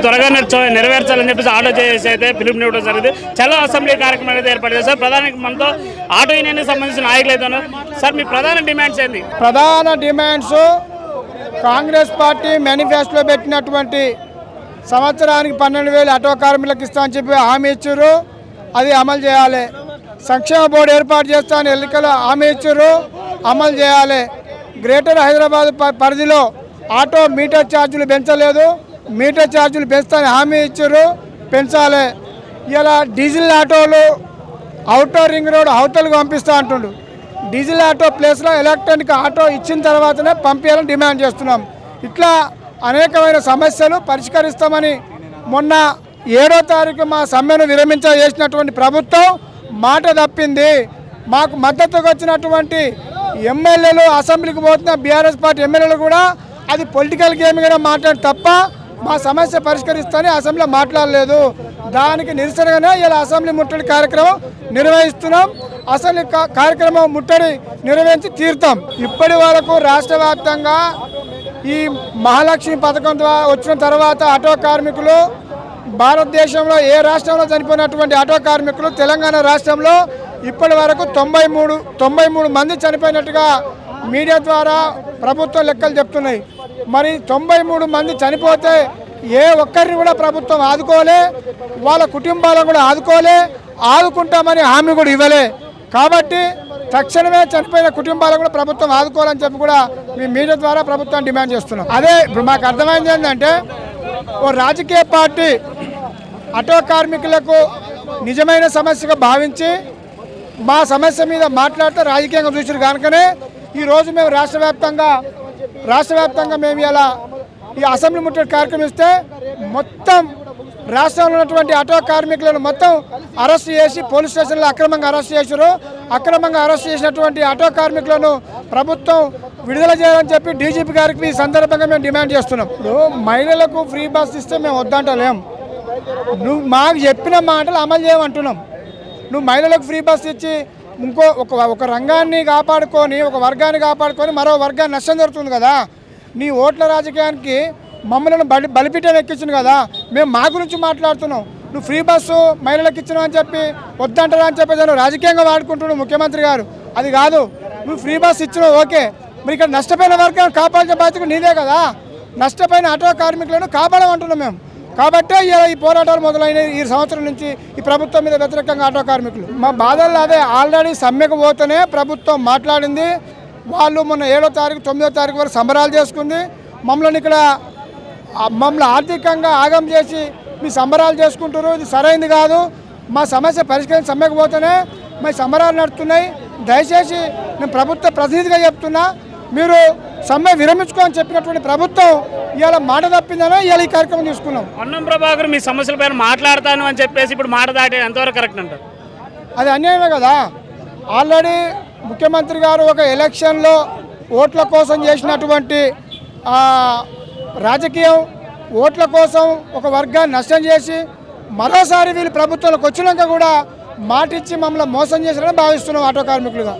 త్వరగా నెరవేర్చాలని చెప్పేసి ఆటో చేసి అయితే పిలుపునివ్వడం జరిగింది. చాలా అసెంబ్లీ కార్యక్రమం అయితే ఏర్పాటు చేశారు. ప్రధానికి మనతో ఆటో యూనియన్కి సంబంధించిన నాయకులు అయితే ఉన్నారు. సార్, మీ ప్రధాన డిమాండ్స్ ఏంటి? ప్రధాన డిమాండ్స్ కాంగ్రెస్ పార్టీ మేనిఫెస్టోలో పెట్టినటువంటి సంవత్సరానికి 12,000 ఆటో కార్మికులకు ఇస్తామని చెప్పి హామీ ఇచ్చారు. అది అమలు చేయాలి. సంక్షేమ బోర్డు ఏర్పాటు చేస్తామని ఎన్నికలు హామీ ఇచ్చారు, అమలు చేయాలి. గ్రేటర్ హైదరాబాద్ పరిధిలో ఆటో మీటర్ ఛార్జీలు పెంచలేదు, మీటర్ ఛార్జీలు పెంచుతామని హామీ ఇచ్చారు, పెంచాలి. ఇలా డీజిల్ ఆటోలు అవుటర్ రింగ్ రోడ్ అవతలకు పంపిస్తా అంటుండు. డీజిల్ ఆటో ప్లేస్లో ఎలక్ట్రానిక్ ఆటో ఇచ్చిన తర్వాతనే పంపించాలని డిమాండ్ చేస్తున్నాం. ఇట్లా అనేకమైన సమస్యలు పరిష్కరిస్తామని మొన్న 7వ తారీఖు మా సమ్మెను చేసినటువంటి ప్రభుత్వం మాట తప్పింది. మాకు మద్దతుగా వచ్చినటువంటి ఎమ్మెల్యేలు, అసెంబ్లీకి పోతున్న బీఆర్ఎస్ పార్టీ ఎమ్మెల్యేలు కూడా అది పొలిటికల్ గేమ్గా మాట్లాడి తప్ప మా సమస్య పరిష్కరిస్తామని అసెంబ్లీలో మాట్లాడలేదు. దానికి నిరసనగానే ఇలా అసెంబ్లీ ముట్టడి కార్యక్రమం నిర్వహిస్తున్నాం. అసెంబ్లీ కార్యక్రమం ముట్టడి నిర్వహించి తీరుతాం. ఇప్పటి వరకు రాష్ట్ర వ్యాప్తంగా ఈ మహాలక్ష్మి పథకం ద్వారా వచ్చిన తర్వాత ఆటో కార్మికులు భారతదేశంలో ఏ రాష్ట్రంలో చనిపోయినటువంటి ఆటో కార్మికులు తెలంగాణ రాష్ట్రంలో ఇప్పటి వరకు 93 మంది చనిపోయినట్టుగా మీడియా ద్వారా ప్రభుత్వం లెక్కలు చెప్తున్నాయి. మరి 93 మంది చనిపోతే ఏ ఒక్కరిని కూడా ప్రభుత్వం ఆదుకోలే, వాళ్ళ కుటుంబాలను కూడా ఆదుకుంటామని హామీ కూడా ఇవ్వలే. కాబట్టి తక్షణమే చనిపోయిన కుటుంబాలను కూడా ప్రభుత్వం ఆదుకోవాలని చెప్పి కూడా మీ మీడియా ద్వారా ప్రభుత్వం డిమాండ్ చేస్తున్నాం. అదే ఇప్పుడు మాకు అర్థమైంది ఏంటంటే, ఓ రాజకీయ పార్టీ ఆటో కార్మికులకు నిజమైన సమస్యగా భావించి మా సమస్య మీద మాట్లాడితే రాజకీయంగా చూసారు కనుకనే ఈరోజు మేము రాష్ట్ర వ్యాప్తంగా మేము ఇలా ఈ అసెంబ్లీ ముట్టడి కార్యక్రమం ఇస్తే మొత్తం రాష్ట్రంలో ఉన్నటువంటి ఆటో కార్మికులను మొత్తం అరెస్ట్ చేసి పోలీస్ స్టేషన్లో అక్రమంగా అరెస్ట్ చేశారు. అక్రమంగా అరెస్ట్ చేసినటువంటి ఆటో కార్మికులను ప్రభుత్వం విడుదల చేయాలని చెప్పి డీజీపీ గారికి ఈ సందర్భంగా మేము డిమాండ్ చేస్తున్నాం. మహిళలకు ఫ్రీ బస్ ఇస్తే మేము వద్దంటలేం, నువ్వు మాకు చెప్పిన మాటలు అమలు చేయమంటున్నాం. నువ్వు మహిళలకు ఫ్రీ బస్ ఇచ్చి ఒక రంగాన్ని కాపాడుకొని, ఒక వర్గాన్ని కాపాడుకొని మరో వర్గాన్ని నష్టం జరుగుతుంది కదా. నీ ఓట్ల రాజకీయానికి మమ్మల్ని బలిపీఠం ఎక్కించింది కదా. మేము మా గురించి మాట్లాడుతున్నాం. నువ్వు ఫ్రీ బస్సు మహిళలకు ఇచ్చినావు అని చెప్పి వద్దంటారా అని చెప్పేసి నువ్వు రాజకీయంగా వాడుకుంటున్నావు ముఖ్యమంత్రి గారు. అది కాదు, నువ్వు ఫ్రీ బస్ ఇచ్చినావు ఓకే, మరి ఇక్కడ నష్టపోయిన వర్గాన్ని కాపాడే బాధ్యత నీదే కదా. నష్టపోయిన ఆటో కార్మికులను కాపాడమంటున్నాం మేము. కాబట్టే ఈ పోరాటాలు మొదలైన ఈ సంవత్సరం నుంచి ఈ ప్రభుత్వం మీద వ్యతిరేకంగా ఆటో కార్మికులు మా బాధల్లో అదే. ఆల్రెడీ సమ్మెకు పోతేనే ప్రభుత్వం మాట్లాడింది. వాళ్ళు మొన్న 7వ తారీఖు 9వ తారీఖు వరకు సంబరాలు చేసుకుంది. మమ్మల్ని ఆర్థికంగా ఆగం చేసి మీ సంబరాలు చేసుకుంటారు, ఇది సరైనది కాదు. మా సమస్య పరిష్కరించి సమ్మెకు పోతేనే మా సంబరాలు నడుస్తున్నాయి. దయచేసి నేను ప్రభుత్వ ప్రతినిధిగా చెప్తున్నా, మీరు సమ్మె విరమించుకోని చెప్పినటువంటి ప్రభుత్వం ఇవాళ మాట తప్పిందనే ఇవాళ ఈ కార్యక్రమం తీసుకున్నాం. పొన్నం ప్రభాకర్ మీ సమస్యల పైన మాట్లాడతాను అని చెప్పేసి ఇప్పుడు మాట దాటే ఎంతవరకు కరెక్ట్ అంటారు? అది అన్యాయమే కదా. ఆల్రెడీ ముఖ్యమంత్రి గారు ఒక ఎలక్షన్లో ఓట్ల కోసం చేసినటువంటి రాజకీయం, ఓట్ల కోసం ఒక వర్గాన్ని నష్టం చేసి మరోసారి వీళ్ళు ప్రభుత్వంలోకి వచ్చినాక కూడా మాటిచ్చి మమ్మల్ని మోసం చేశారని భావిస్తున్నాం ఆటో కార్మికులుగా.